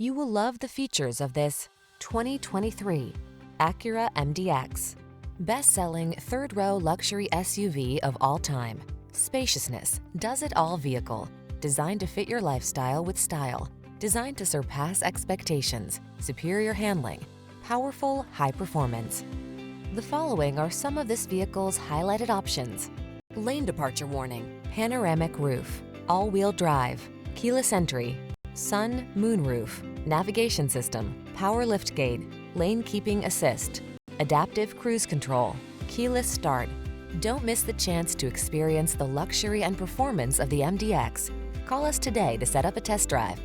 You will love the features of this 2023 Acura MDX. Best-selling third-row luxury SUV of all time. Spaciousness, does-it-all vehicle. Designed to fit your lifestyle with style. Designed to surpass expectations. Superior handling. Powerful, high performance. The following are some of this vehicle's highlighted options: lane departure warning, panoramic roof, all-wheel drive, keyless entry, sun, moonroof, navigation system, power liftgate, lane keeping assist, adaptive cruise control, keyless start. Don't miss the chance to experience the luxury and performance of the MDX. Call us today to set up a test drive.